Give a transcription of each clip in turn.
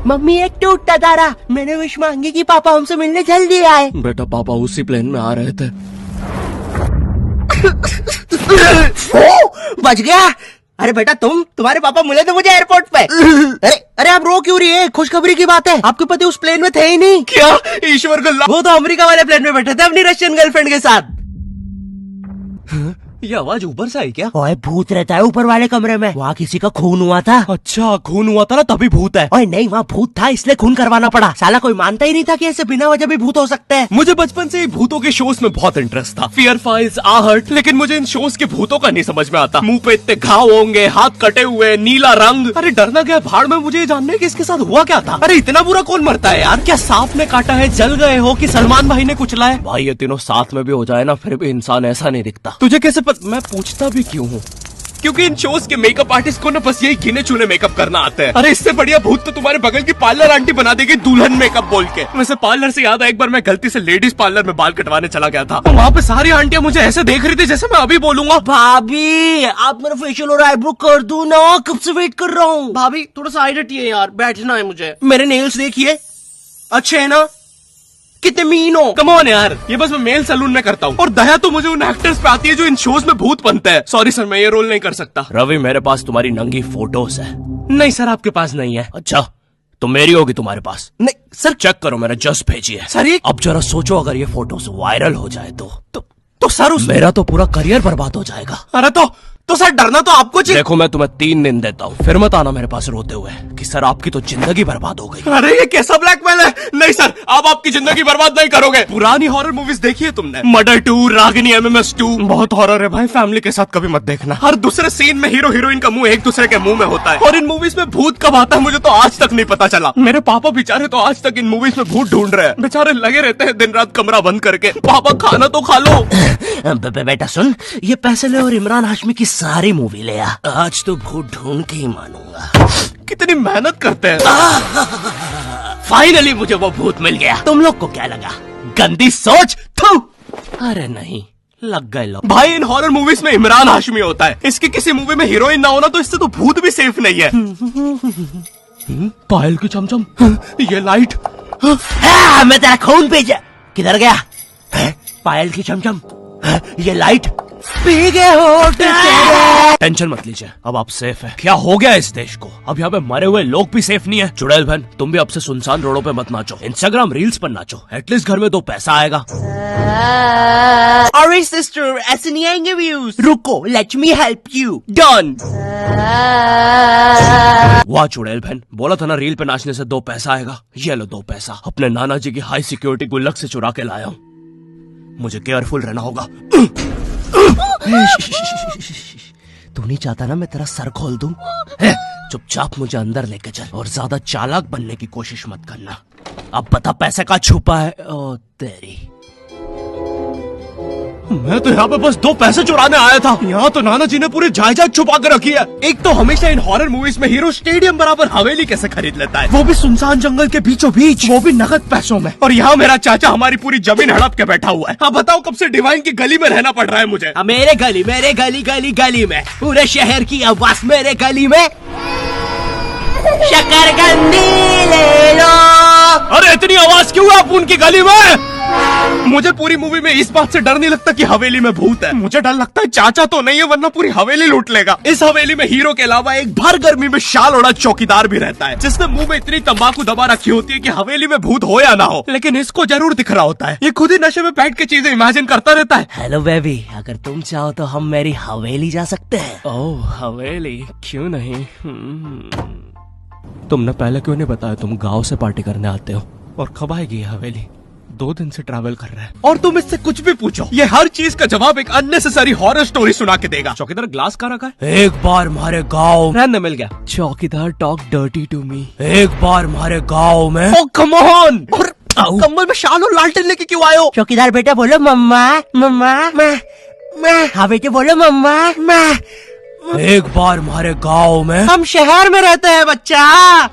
Mummy एक टूटता तारा, मैंने विश मांगी कि पापा हमसे मिलने जल्दी आए। बेटा पापा उसी प्लेन में आ रहे थे। बच गया। अरे बेटा तुम्हारे पापा मिले थे मुझे एयरपोर्ट पे। अरे आप रो क्यों रही है? खुशखबरी की बात है, आपके पति उस प्लेन में थे ही नहीं। क्या? ईश्वर को वो तो अमेरिका वाले प्लेन में बैठे थे अपनी रशियन गर्लफ्रेंड के साथ। ये आवाज ऊपर से आई क्या? ओए भूत रहता है ऊपर वाले कमरे में, वहाँ किसी का खून हुआ था। अच्छा खून हुआ था ना तभी भूत है। ओए नहीं, वहाँ भूत था इसलिए खून करवाना पड़ा। साला कोई मानता ही नहीं था कि ऐसे बिना वजह भी भूत हो सकते हैं। मुझे बचपन से ही भूतों के शोज में बहुत इंटरेस्ट था, फियर फाइल्स, आहट, लेकिन मुझे इन शोज के भूतों का नहीं समझ में आता। मुंह पे इतने घाव होंगे, हाथ कटे हुए, नीला रंग। अरे डरना क्या भाड़ में, मुझे ये जानना है कि इसके साथ हुआ क्या था। अरे इतना बुरा कौन मरता है यार? क्या सांप ने काटा है, जल गए हो कि सलमान भाई ने कुचला है? भाई ये तीनों साथ में भी हो जाए ना फिर भी इंसान ऐसा नहीं दिखता। तुझे कैसे मैं पूछता भी क्यों हूँ? क्योंकि इन शोज के मेकअप आर्टिस्ट को ना बस यही गिने चुने मेकअप करना आता है। अरे इससे बढ़िया भूत तो तुम्हारे बगल की पार्लर आंटी बना देगी दुल्हन मेकअप बोल के। वैसे पार्लर से याद है, एक बार मैं गलती से लेडीज पार्लर में बाल कटवाने चला गया था, तो वहाँ पे सारी आंटियां मुझे ऐसे देख रही थी जैसे मैं अभी बोलूंगा भाभी आप मेरा फेशियल और आईब्रो कर दो ना, कब से वेट कर रहा हूँ। भाभी थोड़ा सा साइड हटिए यार, बैठना है मुझे। मेरे नेल्स देखिए, अच्छे है ना? कितने मीन हो। कम ऑन यार, ये बस मैं मेल सैलून में करता हूँ। और दया तो मुझे उन एक्टर्स पे आती है जो इन शोज में भूत बनते हैं। सॉरी सर, मैं ये रोल नहीं कर सकता। रवि मेरे पास तुम्हारी नंगी फोटोज है। नहीं सर आपके पास नहीं है। अच्छा तो मेरी होगी तुम्हारे पास? नहीं सर। चेक करो, मैंने जस्ट भेजी है। सर ये अब जरा सोचो, अगर ये फोटोज वायरल हो जाए तो सर मेरा तो पूरा करियर बर्बाद हो जाएगा। अरे तो सर डरना तो आपको चाहिए। देखो मैं तुम्हें 3 दिन देता हूँ, फिर मत आना मेरे पास रोते हुए कि सर आपकी तो जिंदगी बर्बाद हो गई। अरे ये कैसा ब्लैकमेल है? नहीं सर, आप आपकी जिंदगी बर्बाद नहीं करोगे। पुरानी हॉरर मूवीज देखी है तुमने? मर्डर 2, रागिनी, MMS 2, बहुत हॉरर है भाई, फैमिली के साथ कभी मत देखना। हर दूसरे सीन में हीरो हीरोइन का मुंह एक दूसरे के मुंह में होता है। और इन मूवीज में भूत कब आता है मुझे तो आज तक नहीं पता चला। मेरे पापा बेचारे तो आज तक इन मूवीज में भूत ढूंढ रहे हैं। बेचारे लगे रहते हैं दिन रात कमरा बंद करके। पापा खाना तो खा लो। बेटा सुन, ये पैसे ले और इमरान हाशमी की सारी मूवी ले आ। आज तो भूत ढूंढ के ही मानूंगा। कितनी मेहनत करते हैं। फाइनली मुझे वो भूत मिल गया। तुम लोग को क्या लगा? गंदी सोच। थू। अरे नहीं, लग गए लोग। भाई इन हॉरर मूवीज में इमरान हाशमी होता है, इसकी किसी मूवी में हीरोइन ना होना तो इससे तो भूत भी सेफ नहीं है। पायल की चमचम, ये लाइट। मैं तेरा खून भेजा। किधर गया? पायल की चमचम, ये लाइट पी गए हो। टेंशन मत लीजिए, अब आप सेफ है। क्या हो गया इस देश को? अब यहाँ पे मरे हुए लोग भी सेफ नहीं है। चुड़ैल बहन तुम भी अब से सुनसान रोडों पे मत नाचो, इंस्टाग्राम रील्स पर नाचो, एटलीस्ट घर में 2 पैसा आएगा। अरे सिस्टर ऐसे नहीं आएंगे व्यूज। रुको, let me help you. Done. वाह चुड़ैल बहन, बोला था ना रील पे नाचने से 2 पैसा आएगा। ये लो 2 पैसा, अपने नाना जी की हाई सिक्योरिटी गुल्लक से चुरा के लाया हूँ। मुझे केयरफुल रहना होगा। तू नहीं चाहता ना मैं तेरा सर खोल दूं? चुपचाप मुझे अंदर लेके चल और ज्यादा चालाक बनने की कोशिश मत करना। अब बता पैसे का छुपा है। ओ तेरी, मैं तो यहाँ पे बस 2 पैसे चुराने आया था। यहाँ तो नाना जी ने पूरी जायदाद छुपा के रखी है। एक तो हमेशा इन हॉरर मूवीज में हीरो स्टेडियम बराबर हवेली कैसे खरीद लेता है, वो भी सुनसान जंगल के बीचों बीच, वो भी नगद पैसों में। और यहाँ मेरा चाचा हमारी पूरी जमीन हड़प के बैठा हुआ है। अब बताओ कब से डिवाइन की गली में रहना पड़ रहा है मुझे। मेरे गली में पूरे शहर की आवाज मेरे गली में। शकरकंदी ले लो। अरे इतनी आवाज क्यों आप उनकी गली में? मुझे पूरी मूवी में इस बात से डर नहीं लगता कि हवेली में भूत है, मुझे डर लगता है चाचा तो नहीं है वरना पूरी हवेली लूट लेगा। इस हवेली में हीरो के अलावा एक भर गर्मी में शाल ओढ़ा चौकीदार भी रहता है, जिसने मुंह में इतनी तंबाकू दबा रखी होती है कि हवेली में भूत हो या ना हो, लेकिन इसको जरूर दिख रहा होता है। ये खुद ही नशे में बैठ के चीजें इमेजिन करता रहता है। हेलो बेबी, अगर तुम चाहो तो हम मेरी हवेली जा सकते हैं। ओह हवेली, क्यों नहीं? तुमने पहले क्यों नहीं बताया तुम गाँव से पार्टी करने आते हो? और कब आएगी ये हवेली? 2 दिन से ट्रैवल कर रहा है और तुम इससे कुछ भी पूछो, ये हर चीज का जवाब एक अननेसेसरी हॉरर स्टोरी सुना के देगा। चौकीदार ग्लास कहाँ रखा है? एक बार हमारे गाँव रहने मिल गया। चौकीदार टॉक डर्टी टू मी। एक बार हमारे गाँव में। ओह कम ऑन। और कंबल में शाल और लालटेन लेके क्यों आए हो? चौकीदार बेटा बोलो मम्मा मम्मा। मैं हाँ बेटे बोलो मम्मा। मैं एक बार हमारे गांव में। हम शहर में रहते हैं बच्चा।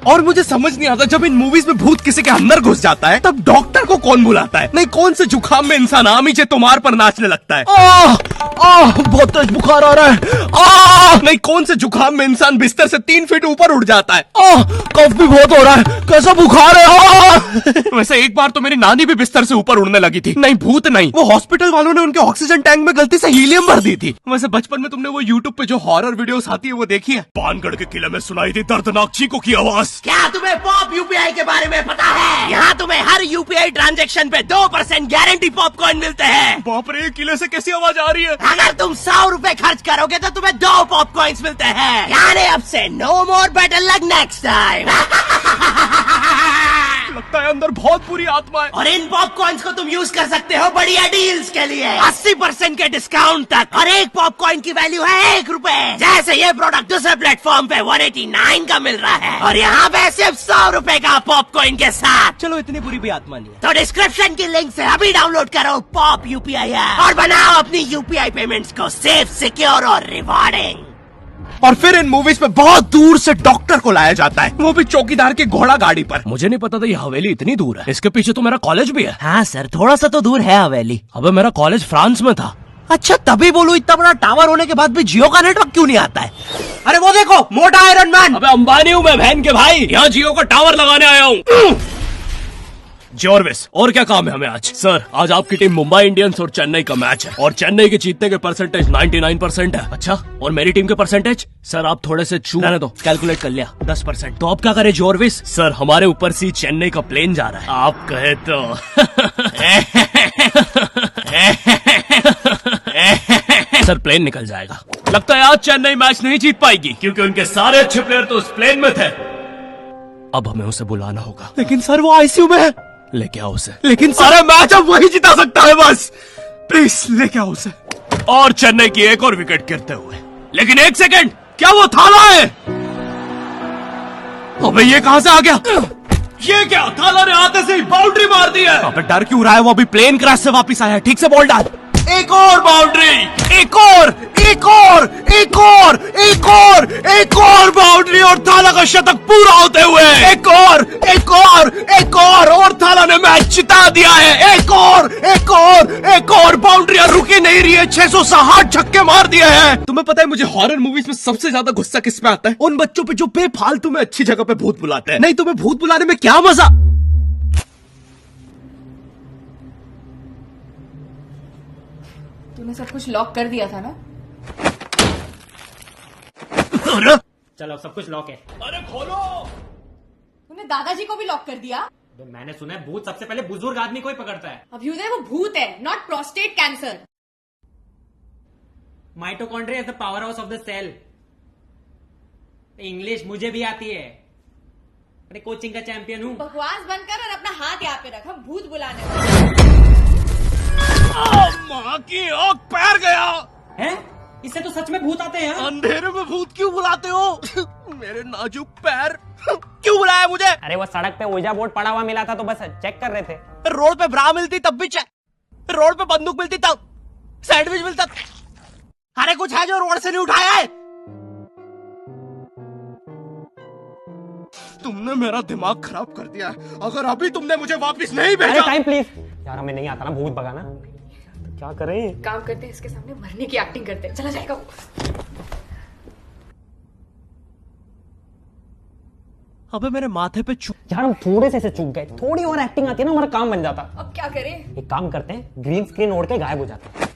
और मुझे समझ नहीं आता, जब इन मूवीज में भूत किसी के अंदर घुस जाता है तब डॉक्टर को कौन बुलाता है? नहीं कौन से जुकाम में इंसान आमीचे तुम्हार पर नाचने लगता है। बहुत तेज बुखार आ रहा है। नहीं, कौन से जुकाम में इंसान बिस्तर से 3 फीट ऊपर उठ जाता है। कफ भी बहुत हो रहा है, कैसा बुखार है। वैसे एक बार तो मेरी नानी भी बिस्तर से ऊपर उड़ने लगी थी। नहीं भूत नहीं, वो हॉस्पिटल वालों ने उनके ऑक्सीजन टैंक में गलती से हीलियम भर दी थी। वैसे बचपन में तुमने वो यूट्यूब पे जो हॉरर वीडियोस आती है वो देखी है? पानगढ़ के किले में सुनाई थी दर्दनाक चीखों की आवाज। क्या तुम्हें पॉप यूपीआई के बारे में पता है? यहाँ तुम्हें हर यूपीआई ट्रांजैक्शन पे 2% गारंटी पॉपकॉर्न मिलते हैं। बाप रे, किले से कैसी आवाज आ रही है? अगर तुम 100 रुपए खर्च करोगे तो तुम्हें 2 पॉपकॉर्न्स मिलते हैं। यानी अब से no more better luck next time. लगता है अंदर बहुत बुरी आत्मा है। और इन पॉपकॉर्न्स को तुम यूज कर सकते हो बढ़िया डील्स के लिए 80% के डिस्काउंट तक। और एक पॉपकॉर्न की वैल्यू है 1 रुपए। जैसे ये प्रोडक्ट दूसरे प्लेटफॉर्म पे 189 का मिल रहा है और यहाँ पे सिर्फ 100 रुपए का पॉपकॉर्न के साथ। चलो इतनी बुरी भी आत्मा नहीं है। तो डिस्क्रिप्शन की लिंक से अभी डाउनलोड करो पॉप यूपीआई ऐप और बनाओ अपनी यूपीआई पेमेंट्स को सेफ, सिक्योर और रिवॉर्डिंग। और फिर इन मूवीज में बहुत दूर से डॉक्टर को लाया जाता है, वो भी चौकीदार की घोड़ा गाड़ी पर। मुझे नहीं पता था ये हवेली इतनी दूर है। इसके पीछे तो मेरा कॉलेज भी है। हाँ सर, थोड़ा सा तो दूर है हवेली। अबे मेरा कॉलेज फ्रांस में था। अच्छा, तभी बोलूं इतना बड़ा टावर होने के बाद भी जियो का नेटवर्क क्यों नहीं आता है? अरे वो देखो, मोटा आयरन मैन। अबे अंबानी हूँ मैं बहन के भाई, यहाँ जियो का टावर लगाने आया हूँ। जॉर्विस, और क्या काम है हमें आज? सर, आज आपकी टीम मुंबई इंडियंस और चेन्नई का मैच है और चेन्नई के जीतने के परसेंटेज 99% है। अच्छा, और मेरी टीम के परसेंटेज? सर आप थोड़े से रहने दो, कैलकुलेट कर लिया 10%। तो अब क्या करे जॉर्विस? सर हमारे ऊपर से चेन्नई का प्लेन जा रहा है, आप कहे तो। सर प्लेन निकल जाएगा। लगता है आज चेन्नई मैच नहीं जीत पाएगी क्योंकि उनके सारे अच्छे प्लेयर तो उस प्लेन में थे। अब हमें उसे बुलाना होगा। लेकिन सर वो आईसीयू में है। लेके आओ उसे। लेकिन सारा मैच अब वही जिता सकता है बस। प्लीज लेके आओ उसे। और चेन्नई की एक और विकेट गिरते हुए। लेकिन 1 सेकंड, क्या वो थाला है? अबे ये कहां से आ गया? ये क्या? थाला ने आते से ही बाउंड्री मार दी है। अबे डर क्यों रहा है? वो अभी प्लेन क्रैश से वापस आया है। ठीक से बॉल डाल। एक और बाउंड्री, एक और, एक और, एक और, एक और, एक और बाउंड्री और थाला का शतक पूरा होते हुए एक और, एक और, एक और थाला ने मैच जिता दिया है। एक और, एक और, एक और बाउंड्रियां रुकी नहीं रही है। 660 छक्के मार दिए हैं। तुम्हें पता है मुझे हॉरर मूवीज में सबसे ज्यादा गुस्सा किस पे आता है? उन बच्चों पे जो बेफालतू में अच्छी जगह पे भूत बुलाते हैं। नहीं, तुम्हें भूत बुलाने में क्या मजा? तूने सब कुछ लॉक कर दिया था ना? चलो सब कुछ लॉक है। अरे खोलो। तूने दादाजी को भी लॉक कर दिया? मैंने सुना है भूत सबसे पहले बुजुर्ग आदमी को ही पकड़ता है। अभ्युदय, वो भूत है, not prostate cancer. Mitochondria is the power house of the cell. English मुझे भी आती है, अरे कोचिंग का चैंपियन हूँ। बकवास बंद कर और अपना हाथ यहाँ पे रख, हम भूत बुलाने वाले। माँ की आँख पैर गया हैं? इससे तो सच में भूत आते हैं। अंधेरे में भूत क्यों बुलाते हो? मेरे नाजुक पैर क्यों बुलाया मुझे? अरे वो सड़क पे ओजा बोर्ड पड़ा हुआ मिला था तो बस चेक कर रहे थे। रोड पे ब्रा मिलती तब भी चेक, रोड पे बंदूक मिलती तब, सैंडविच मिलता। अरे कुछ है जो रोड से नहीं उठाया है? तुमने मेरा दिमाग खराब कर दिया है। अगर अभी तुमने मुझे वापस नहीं भेजा। अरे टाइम प्लीज यार, हमें नहीं आता ना भूत भगाना, तो क्या करें? काम करते हैं, इसके सामने मरने की एक्टिंग करते हैं, चला जाएगा वो। अबे मेरे माथे पे यार हम थोड़े से चूक गए, थोड़ी और एक्टिंग आती है ना हमारा काम बन जाता। अब क्या करें? एक काम करते हैं, ग्रीन स्क्रीन ओढ़ के गायब हो जाते हैं।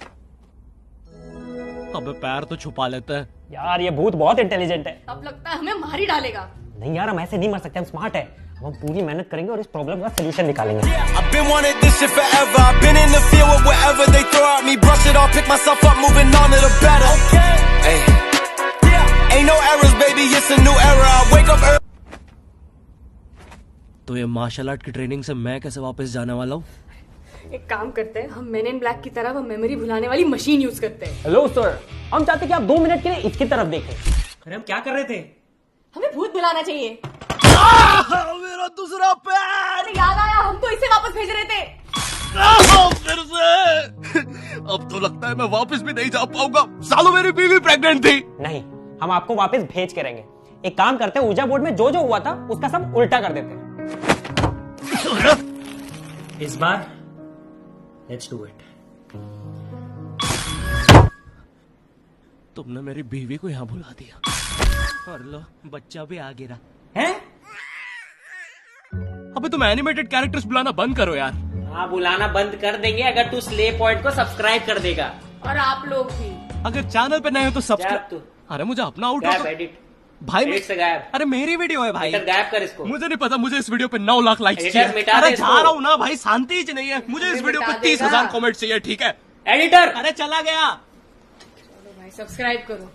अबे पैर तो छुपा लेते हैं। यार ये भूत बहुत इंटेलिजेंट है। अब लगता है हमें मार ही डालेगा। नहीं यार, हम ऐसे नहीं मर सकते, हम स्मार्ट है। हम पूरी मेहनत करेंगे और इस प्रॉब्लम का सलूशन निकालेंगे। I've been wanting this shit forever. I've been in the field with whatever they throw at me. Brush it off, pick myself up, moving on to the better. Hey. Ain't no errors, baby, it's a new era. I wake up early. तो ये martial art की training से मैं कैसे वापस जाने वाला हूँ? एक काम करते हैं, हम मेन इन ब्लैक की तरह वो मेमोरी भुलाने वाली मशीन यूज करते हैं। हेलो सर, हम चाहते कि आप 2 मिनट के लिए इसकी तरफ देखें। अरे हम क्या कर रहे थे? हमें भूत बुलाना चाहिए। मेरा दूसरा पैर। अरे याद आया, हम तो इसे वापस भेज रहे थे। फिर से। अब तो लगता है मैं वापस भी नहीं जा पाऊंगा। सालों मेरी बीवी प्रेग्नेंट थी। नहीं, हम आपको वापस भेज के रहेंगे। एक काम करते हैं, ऊर्जा बोर्ड में जो जो हुआ था उसका सब उल्टा कर देते हैं। इस बार लेट्स डू इट। तुमने मेरी बीवी को यहाँ बुला दिया। और लो बच्चा भी आ गिरा हैं? अबे तुम एनिमेटेड कैरेक्टर्स बुलाना बंद करो यार। हाँ बुलाना बंद कर देंगे अगर तू स्ले पॉइंट को सब्सक्राइब कर देगा। और आप लोग भी। अगर चैनल पे नए हो तो गायब सब्सक्राइब। तू। अरे मुझे अपना आउट गायब एडिट। भाई एडिट से गायब। अरे मेरी वीडियो है भाई। एडिटर गायब कर इसको। मुझे नहीं पता, मुझे इस वीडियो पे 9 लाख लाइक्स एडिटर चाहिए। मिटा दे अरे इसको। जा रहा हूँ ना भाई, शांति ही नहीं है। मुझे इस वीडियो पे मिटा 30,000 देगा। कमेंट चाहिए, ठीक है? एडिटर अरे चला गया। चलो भाई सब्सक्राइब करो।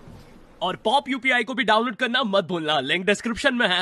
और पॉप यूपीआई को भी डाउनलोड करना मत भूलना, लिंक डिस्क्रिप्शन में है।